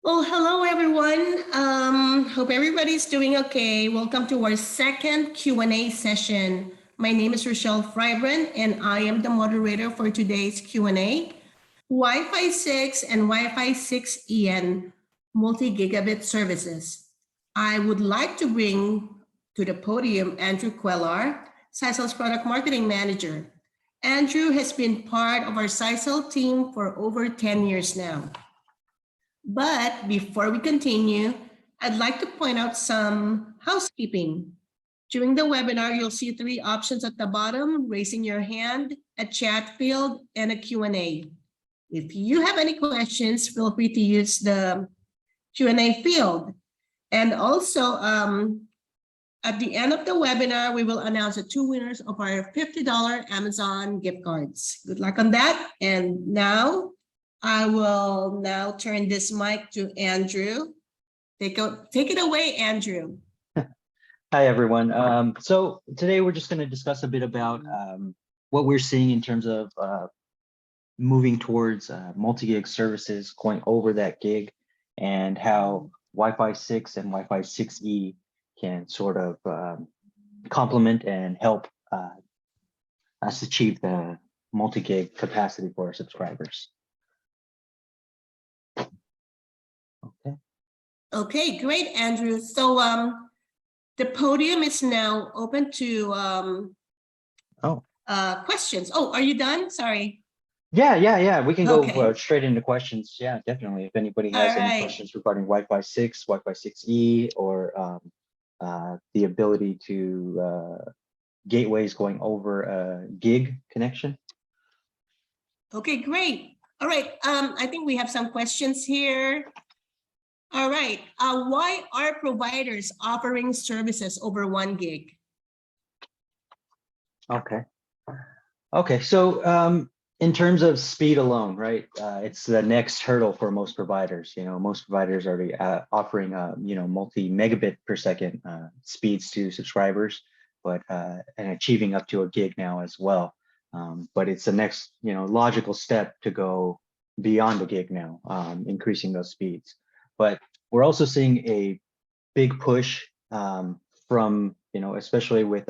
Well, hello everyone. Hope everybody's doing okay. Welcome to our second Q&A session. My name is Rochelle Frybran and I am the moderator for today's Q&A. Wi-Fi 6 and Wi-Fi 6EN multi-gigabit services. I would like to bring to the podium Andrew Quellar, Zyxel's Product Marketing Manager. Andrew has been part of our Zyxel team for over 10 years now. But before we continue, I'd like to point out some housekeeping. During the webinar, you'll see three options at the bottom: raising your hand, a chat field, and a Q&A. If you have any questions, feel free to use the Q&A field. And also, at the end of the webinar, we will announce the two winners of our $50 Amazon gift cards. Good luck on that. And now, I will now turn this mic to Andrew. Take it away, Andrew. Hi, everyone. So today we're just going to discuss a bit about what we're seeing in terms of moving towards multi-gig services, going over that gig, and how Wi-Fi 6 and Wi-Fi 6E can sort of complement and help us achieve the multi-gig capacity for our subscribers. Okay, great, Andrew. So the podium is now open to questions. Oh, are you done? Sorry. Yeah. We can go straight into questions. Yeah, definitely. If anybody has any questions regarding Wi-Fi 6, Wi-Fi 6E, or the ability to gateways going over a gig connection. Okay, great. All right. I think we have some questions here. All right. Why are providers offering services over 1 gig? Okay. So in terms of speed alone, right? It's the next hurdle for most providers. Most providers are already offering multi-megabit per second speeds to subscribers, but and achieving up to a gig now as well. But it's the next logical step to go beyond a gig now, increasing those speeds. But we're also seeing a big push from, especially with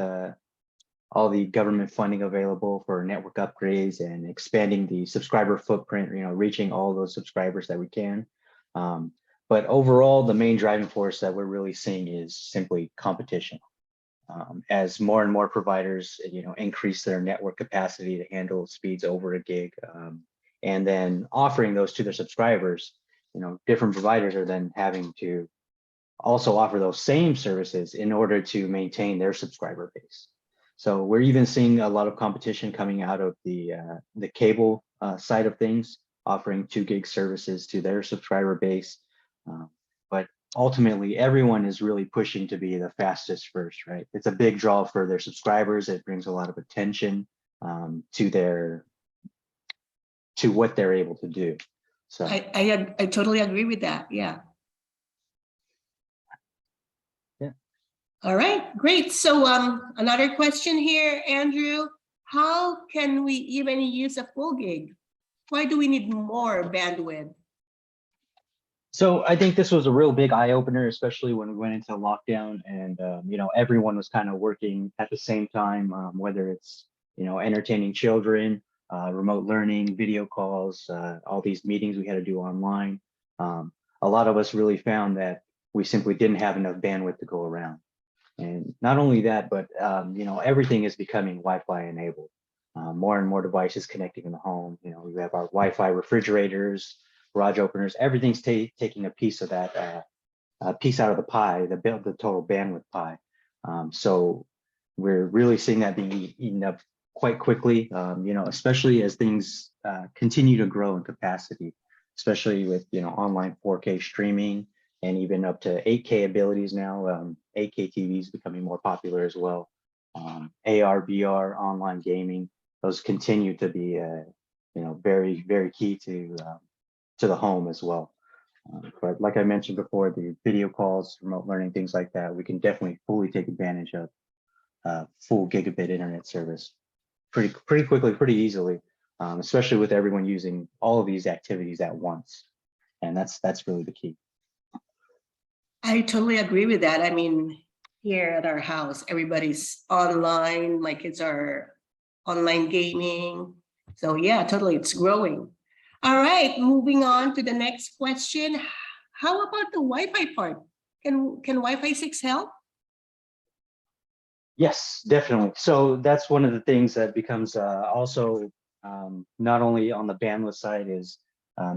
all the government funding available for network upgrades and expanding the subscriber footprint, reaching all those subscribers that we can. But overall, the main driving force that we're really seeing is simply competition. As more and more providers, increase their network capacity to handle speeds over a gig, and then offering those to their subscribers, different providers are then having to also offer those same services in order to maintain their subscriber base. So we're even seeing a lot of competition coming out of the cable side of things, offering 2 gig services to their subscriber base. But ultimately, everyone is really pushing to be the fastest first, right? It's a big draw for their subscribers. It brings a lot of attention to what they're able to do. So I totally agree with that. Yeah. All right, great. So another question here, Andrew. How can we even use a full gig? Why do we need more bandwidth? So I think this was a real big eye opener, especially when we went into lockdown and everyone was kind of working at the same time, whether it's entertaining children, remote learning, video calls, all these meetings we had to do online. A lot of us really found that we simply didn't have enough bandwidth to go around. And not only that, but everything is becoming Wi-Fi enabled. More and more devices connecting in the home. We have our Wi-Fi refrigerators, garage openers. Everything's taking a piece of that, piece out of the pie, the total bandwidth pie. So we're really seeing that being eaten up quite quickly. Especially as things continue to grow in capacity, especially with online 4K streaming. And even up to 8K abilities now, 8K TVs becoming more popular as well. AR, VR, online gaming, those continue to be, very, very key to the home as well. But like I mentioned before, the video calls, remote learning, things like that, we can definitely fully take advantage of full gigabit internet service pretty quickly, pretty easily, especially with everyone using all of these activities at once. And that's really the key. I totally agree with that. I mean, here at our house, everybody's online. My kids are online gaming. So yeah, totally, it's growing. All right, moving on to the next question. How about the Wi-Fi part? Can Wi-Fi 6 help? Yes, definitely. So that's one of the things that becomes also not only on the bandwidth side is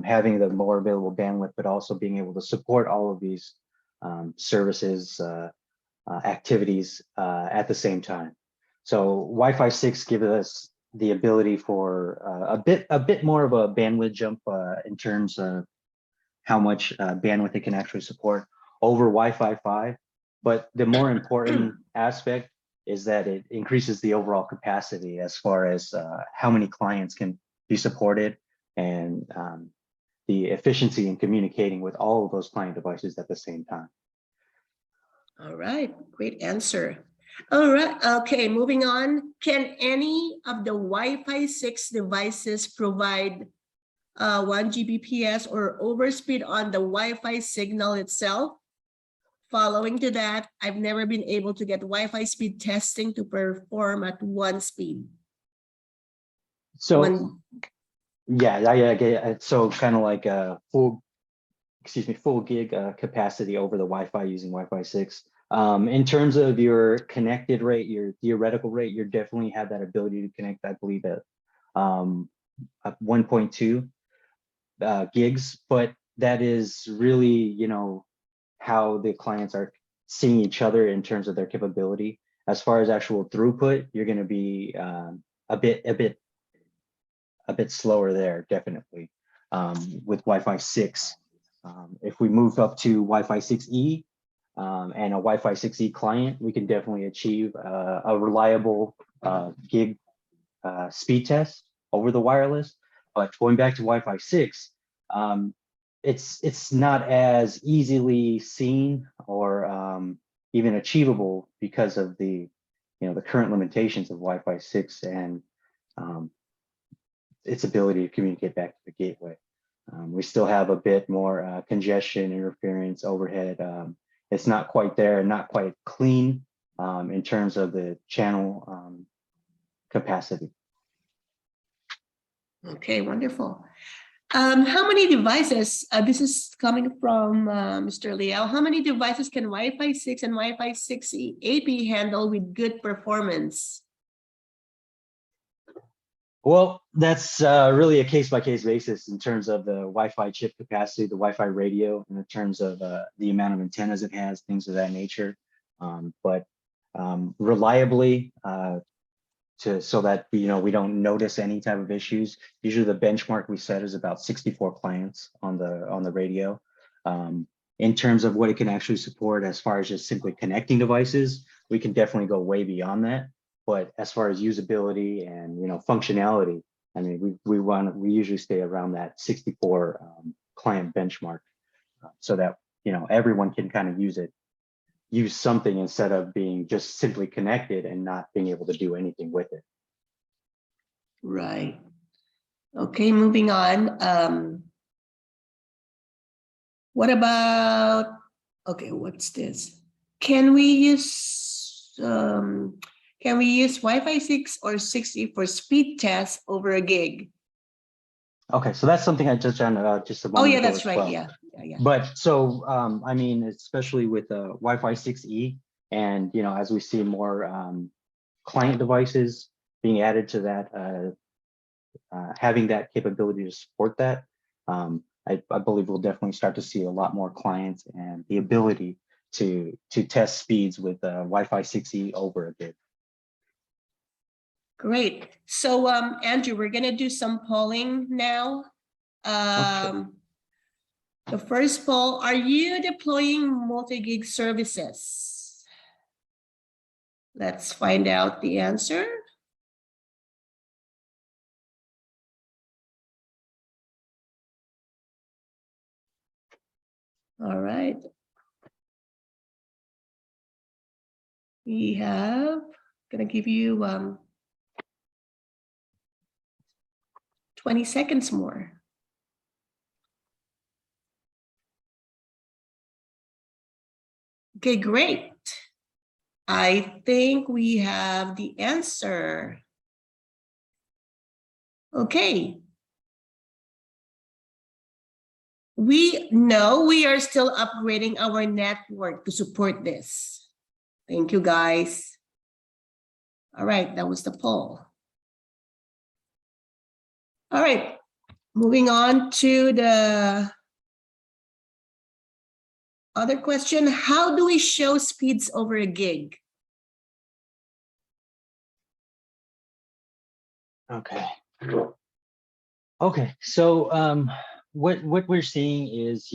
having the more available bandwidth, but also being able to support all of these services, activities at the same time. So Wi-Fi 6 gives us the ability for a bit more of a bandwidth jump in terms of how much bandwidth it can actually support over Wi-Fi 5. But the more important aspect is that it increases the overall capacity as far as how many clients can be supported and the efficiency in communicating with all of those client devices at the same time. All right, great answer. All right, okay, moving on. Can any of the Wi-Fi 6 devices provide 1 Gbps or overspeed on the Wi-Fi signal itself? Following to that, I've never been able to get Wi-Fi speed testing to perform at 1 speed. So yeah, I get it. So kind of like a full gig capacity over the Wi-Fi using Wi-Fi 6. In terms of your connected rate, your theoretical rate, you definitely have that ability to connect, I believe, at 1.2 gigs, but that is really, you know, how the clients are seeing each other in terms of their capability. As far as actual throughput, you're going to be a bit slower there, definitely, with Wi-Fi 6. If we move up to Wi-Fi 6E and a Wi-Fi 6E client, we can definitely achieve a reliable gig speed test over the wireless. But going back to Wi-Fi 6, it's not as easily seen or even achievable because of the the current limitations of Wi-Fi 6 and its ability to communicate back to the gateway. We still have a bit more congestion, interference, overhead. It's not quite there and not quite clean in terms of the channel capacity. Okay, wonderful. How many devices, this is coming from Mr. Liao, how many devices can Wi-Fi 6 and Wi-Fi 6E AP handle with good performance? Well, that's really a case-by-case basis in terms of the Wi-Fi chip capacity, the Wi-Fi radio, and in terms of the amount of antennas it has, things of that nature. But reliably, so that we don't notice any type of issues. Usually, the benchmark we set is about 64 clients on the radio. In terms of what it can actually support, as far as just simply connecting devices, we can definitely go way beyond that. But as far as usability and functionality, I mean, we usually stay around that 64 client benchmark, so that everyone can kind of use something instead of being just simply connected and not being able to do anything with it. Right. Okay, moving on. What about, okay, what's this? Can we use Wi-Fi 6 or 6E for speed tests over a gig? Okay, so that's something I touched on just a moment Oh yeah, ago that's as right. well. Yeah. But so I mean, especially with Wi-Fi 6E, and as we see more client devices being added to that, having that capability to support that, I believe we'll definitely start to see a lot more clients and the ability to test speeds with Wi-Fi 6E over a gig. Great. So Andrew, we're gonna do some polling now. Sure. The first poll, are you deploying multi-gig services? Let's find out the answer. All right. We have, gonna give you 20 seconds more. Okay, great. I think we have the answer. Okay. We know we are still upgrading our network to support this. Thank you, guys. All right, that was the poll. All right, moving on to the other question. How do we show speeds over a gig? Okay. Okay. So what we're seeing is,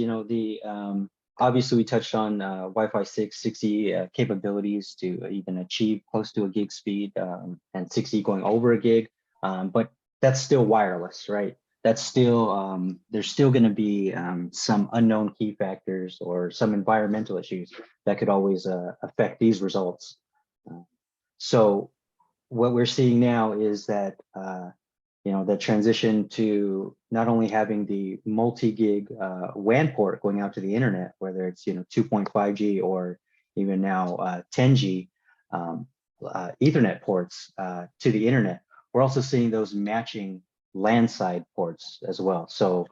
obviously we touched on Wi-Fi 6, 6E capabilities to even achieve close to a gig speed, and 6E going over a gig. But that's still wireless, right? That's still, there's still going to be some unknown key factors or some environmental issues that could always affect these results. So what we're seeing now is that the transition to not only having the multi-gig WAN port going out to the internet, whether it's 2.5G or even now 10G Ethernet ports to the internet. We're also seeing those matching LAN side ports as well. So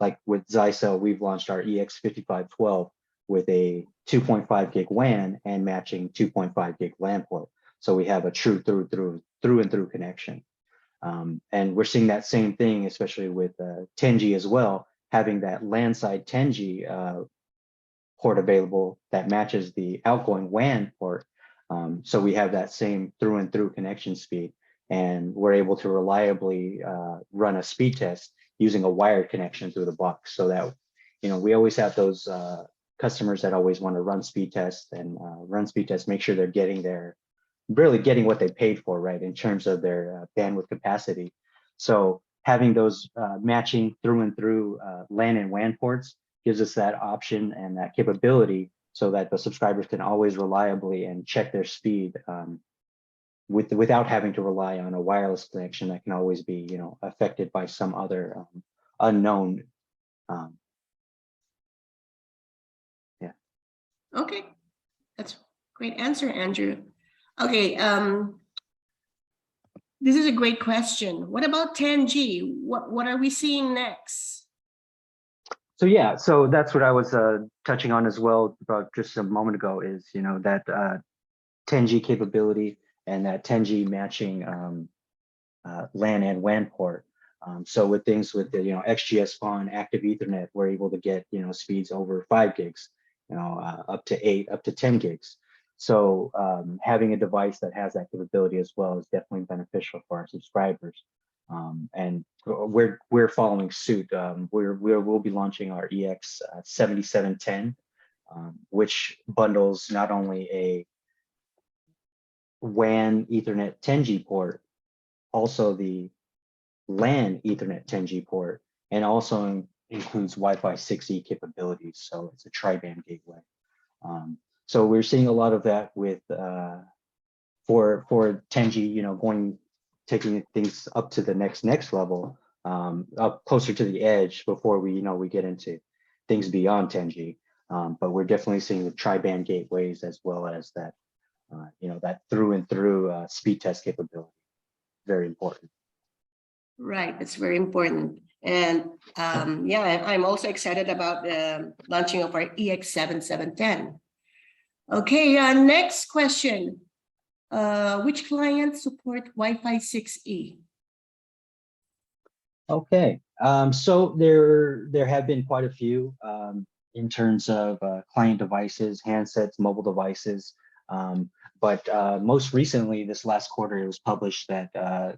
like with Zyxel, we've launched our EX5512 with a 2.5 gig WAN and matching 2.5 gig LAN port. So we have a true through and through connection. And we're seeing that same thing, especially with 10G as well, having that LAN side 10G port available that matches the outgoing WAN port. So we have that same through and through connection speed, and we're able to reliably run a speed test using a wired connection through the box, so that we always have those customers that always want to run speed tests and make sure they're getting really getting what they paid for, right, in terms of their bandwidth capacity. So having those matching through and through LAN and WAN ports gives us that option and that capability so that the subscribers can always reliably and check their speed without having to rely on a wireless connection that can always be affected by some other unknown. Yeah. Okay, that's a great answer, Andrew. Okay, this is a great question. What about 10G? What are we seeing next? So yeah, so that's what I was touching on as well about just a moment ago is that 10G capability and that 10G matching LAN and WAN port. So with things with the XGS-PON active Ethernet, we're able to get speeds over 5 gigs, up to 8, up to 10 gigs. So having a device that has that capability as well is definitely beneficial for our subscribers. And we're following suit. We'll be launching our EX7710, which bundles not only a WAN Ethernet 10G port, also the LAN Ethernet 10G port, and also includes Wi-Fi 6E capabilities. So it's a tri-band gateway. So we're seeing a lot of that with for 10G, taking things up to the next level, up closer to the edge before we get into things beyond 10G. But we're definitely seeing the tri-band gateways as well as that that through and through speed test capability. Very important. Right, it's very important. And yeah, I'm also excited about the launching of our EX7710. Okay, next question. Which clients support Wi-Fi 6E? Okay, so there have been quite a few in terms of client devices, handsets, mobile devices. But most recently, this last quarter, it was published that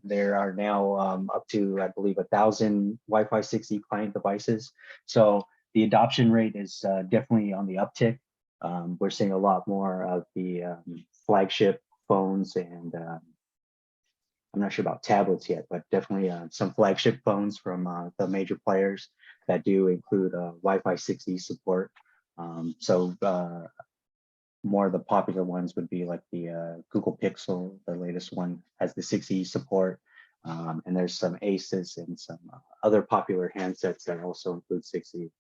there are now up to, I believe, 1,000 Wi-Fi 6E client devices. So the adoption rate is definitely on the uptick. We're seeing a lot more of the flagship phones and I'm not sure about tablets yet, but definitely some flagship phones from the major players that do include Wi-Fi 6E support. So more of the popular ones would be like the Google Pixel. The latest one has the 6E support. And there's some Asus and some other popular handsets that also include 6E.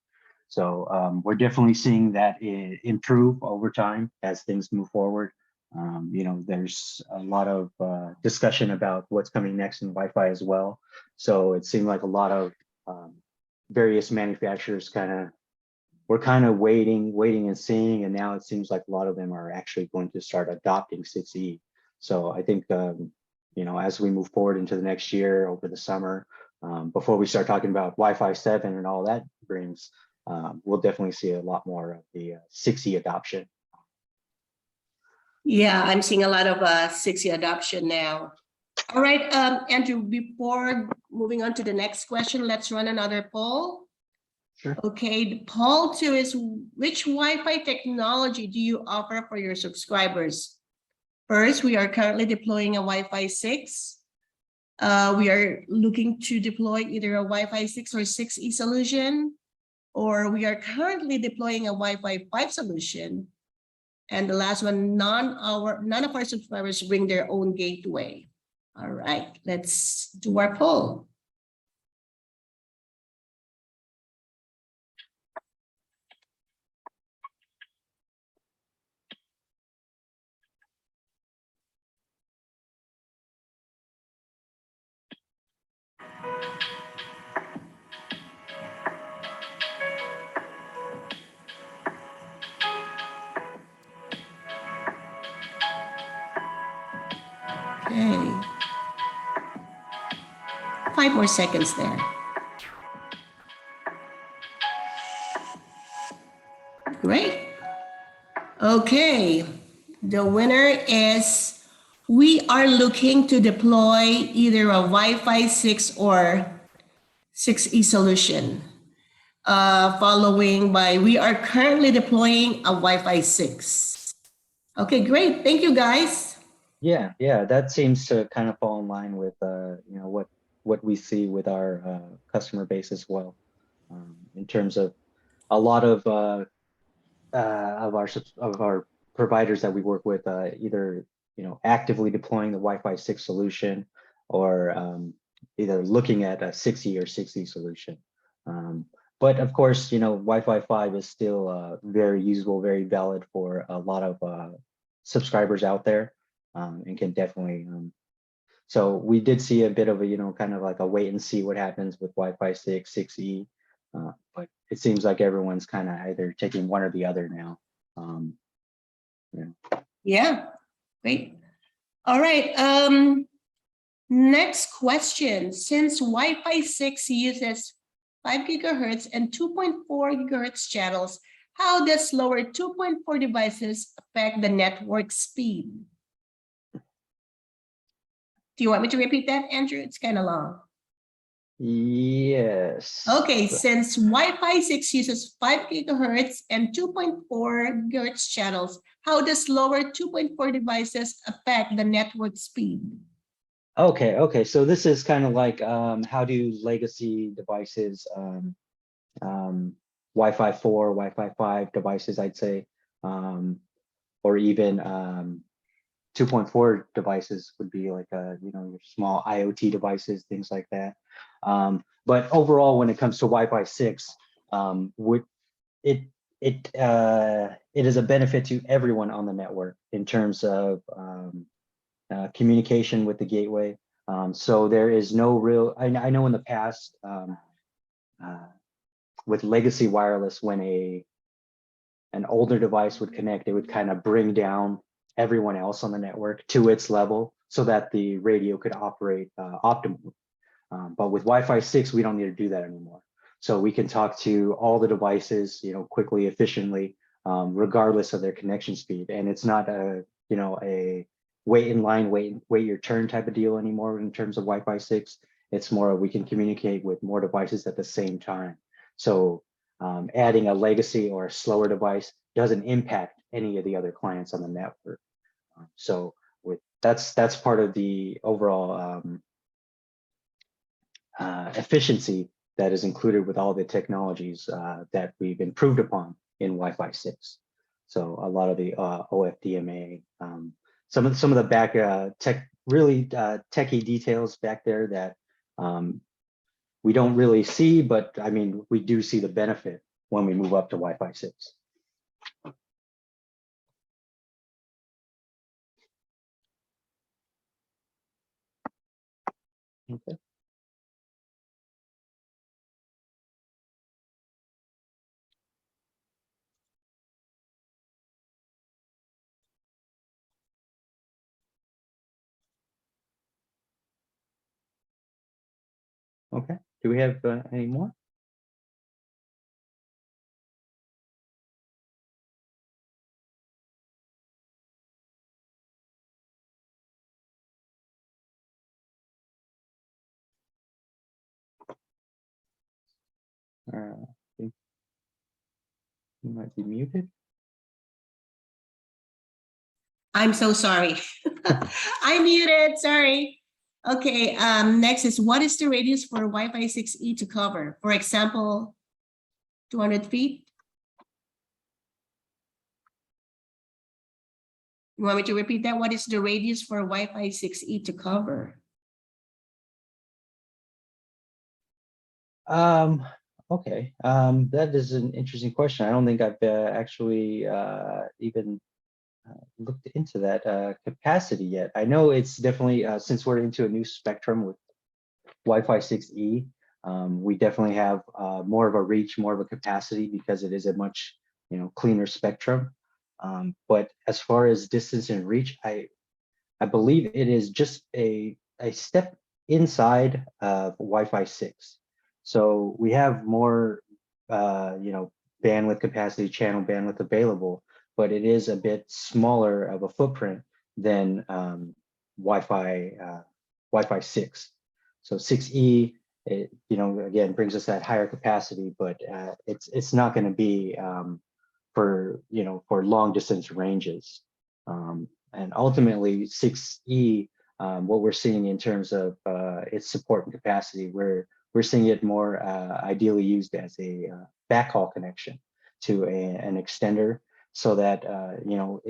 So we're definitely seeing that improve over time as things move forward. There's a lot of discussion about what's coming next in Wi-Fi as well. So it seemed like a lot of various manufacturers we're kind of waiting and seeing, and now it seems like a lot of them are actually going to start adopting 6E. So I think, as we move forward into the next year over the summer, before we start talking about Wi-Fi 7 and all that brings, we'll definitely see a lot more of the 6E adoption. Yeah, I'm seeing a lot of 6E adoption now. All right, Andrew, before moving on to the next question, let's run another poll. Sure. Okay, poll 2 is, which Wi-Fi technology do you offer for your subscribers? First, we are currently deploying a Wi-Fi 6. We are looking to deploy either a Wi-Fi 6 or 6E solution, or we are currently deploying a Wi-Fi 5 solution. And the last one, none of our subscribers bring their own gateway. All right, let's do our poll. Okay. 5 more seconds there. Great. Okay. The winner is, we are looking to deploy either a Wi-Fi 6 or 6E solution. Following by, we are currently deploying a Wi-Fi 6. Okay, great. Thank you, guys. Yeah, that seems to kind of fall in line with what we see with our customer base as well, in terms of a lot of our providers that we work with, either actively deploying the Wi-Fi 6 solution, or either looking at a 6E or 6E solution. But of course, Wi-Fi 5 is still very usable, very valid for a lot of subscribers out there, and can definitely. So we did see a bit of a, kind of like a wait and see what happens with Wi-Fi 6, 6E, but it seems like everyone's kind of either taking one or the other now. Yeah, great. All right. Next question. Since Wi-Fi 6 uses 5 gigahertz and 2.4 gigahertz channels, how does lower 2.4 devices affect the network speed? Do you want me to repeat that, Andrew? It's kind of long. Yes. Okay, since Wi-Fi 6 uses 5 gigahertz and 2.4 gigahertz channels, how does lower 2.4 devices affect the network speed? Okay. So this is kind of like, how do legacy devices, Wi-Fi 4, Wi-Fi 5 devices, I'd say, or even 2.4 devices would be like your small IoT devices, things like that. But overall, when it comes to Wi-Fi 6, it is a benefit to everyone on the network in terms of communication with the gateway. So there is no real. I know in the past, with legacy wireless, when an older device would connect, it would kind of bring down everyone else on the network to its level so that the radio could operate optimally. But with Wi-Fi 6, we don't need to do that anymore. So we can talk to all the devices, quickly, efficiently, regardless of their connection speed. And it's not a wait in line, wait your turn type of deal anymore in terms of Wi-Fi 6. It's more, we can communicate with more devices at the same time. So adding a legacy or a slower device doesn't impact any of the other clients on the network. So that's part of the overall efficiency that is included with all the technologies that we've improved upon in Wi-Fi 6. So a lot of the OFDMA, some of the back techie details back there that we don't really see, but I mean, we do see the benefit when we move up to Wi-Fi 6. Okay. Okay. Do we have any more? I think you might be muted. I'm so sorry. I'm muted, sorry. Okay, next is what is the radius for Wi-Fi 6E to cover? For example, 200 feet? You want me to repeat that? What is the radius for Wi-Fi 6E to cover? Okay, that is an interesting question. I don't think I've actually even looked into that capacity yet. I know it's definitely, since we're into a new spectrum with Wi-Fi 6E, we definitely have more of a reach, more of a capacity because it is a much, cleaner spectrum. But as far as distance and reach, I believe it is just a step inside of Wi-Fi 6. So we have more, bandwidth capacity, channel bandwidth available, but it is a bit smaller of a footprint than Wi-Fi 6. So 6E, again, brings us that higher capacity, but it's not going to be for long distance ranges. And ultimately 6E, what we're seeing in terms of its support and capacity, we're seeing it more ideally used as a backhaul connection to an extender, so that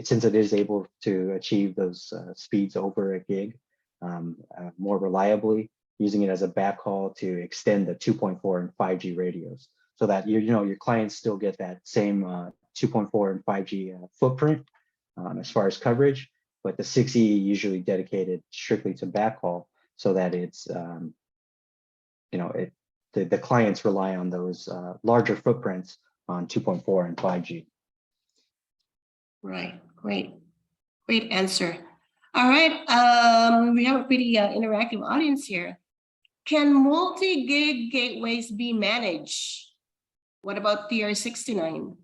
since it is able to achieve those speeds over a gig more reliably, using it as a backhaul to extend the 2.4 and 5G radios, so that your clients still get that same 2.4 and 5G footprint as far as coverage, but the 6E usually dedicated strictly to backhaul, so that it's the clients rely on those larger footprints on 2.4 and 5G. Right, great answer. All right, we have a pretty interactive audience here. Can multi-gig gateways be managed? What about TR69?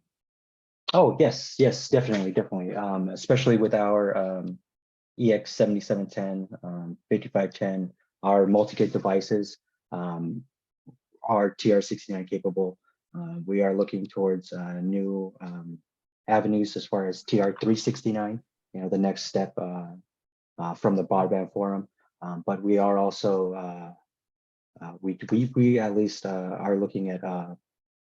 Oh, yes, definitely. Especially with our EX7710, 5510, our multi-gig devices are TR69 capable. We are looking towards new avenues as far as TR369, the next step from the broadband forum. But we are also, we at least are looking at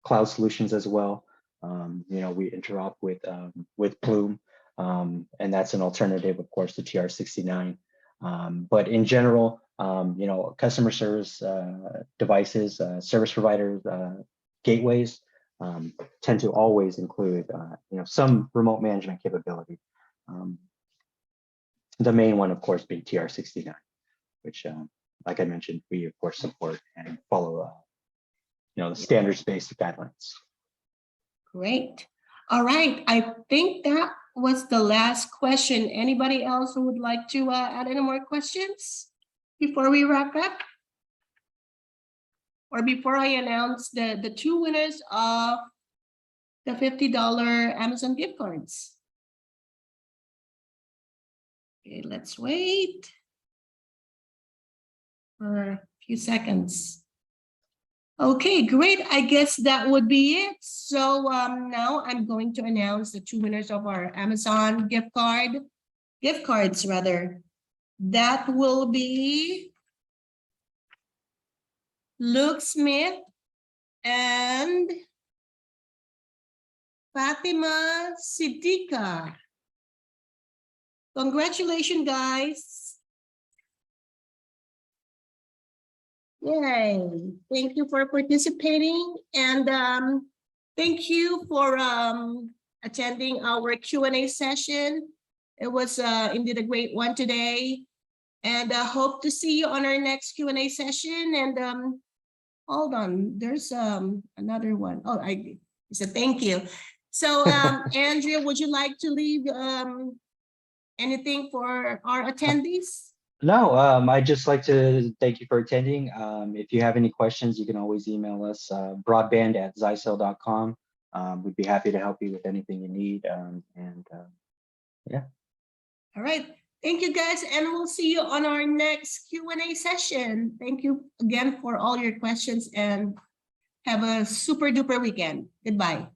cloud solutions as well. We interop with Plume, and that's an alternative, of course, to TR69. But in general, customer service devices, service providers, gateways tend to always include, some remote management capability. The main one, of course, being TR69, which, like I mentioned, we of course support and follow, the standards-based guidelines. Great. All right. I think that was the last question. Anybody else who would like to add any more questions before we wrap up? Or before I announce the two winners of the $50 Amazon gift cards? Okay, let's wait for a few seconds. Okay, great. I guess that would be it. So now I'm going to announce the two winners of our Amazon gift cards rather. That will be Luke Smith and Fatima Siddiqa. Congratulations, guys. Yay. Thank you for participating. And Thank you for attending our Q&A session. It was indeed a great one today. And I hope to see you on our next Q&A session. And hold on, there's another one. Oh, I said thank you. So Andrea, would you like to leave anything for our attendees? No, I'd just like to thank you for attending. If you have any questions, you can always email us broadband@zyxel.com. We'd be happy to help you with anything you need. Yeah. All right. Thank you, guys. And we'll see you on our next Q&A session. Thank you again for all your questions and have a super duper weekend. Goodbye.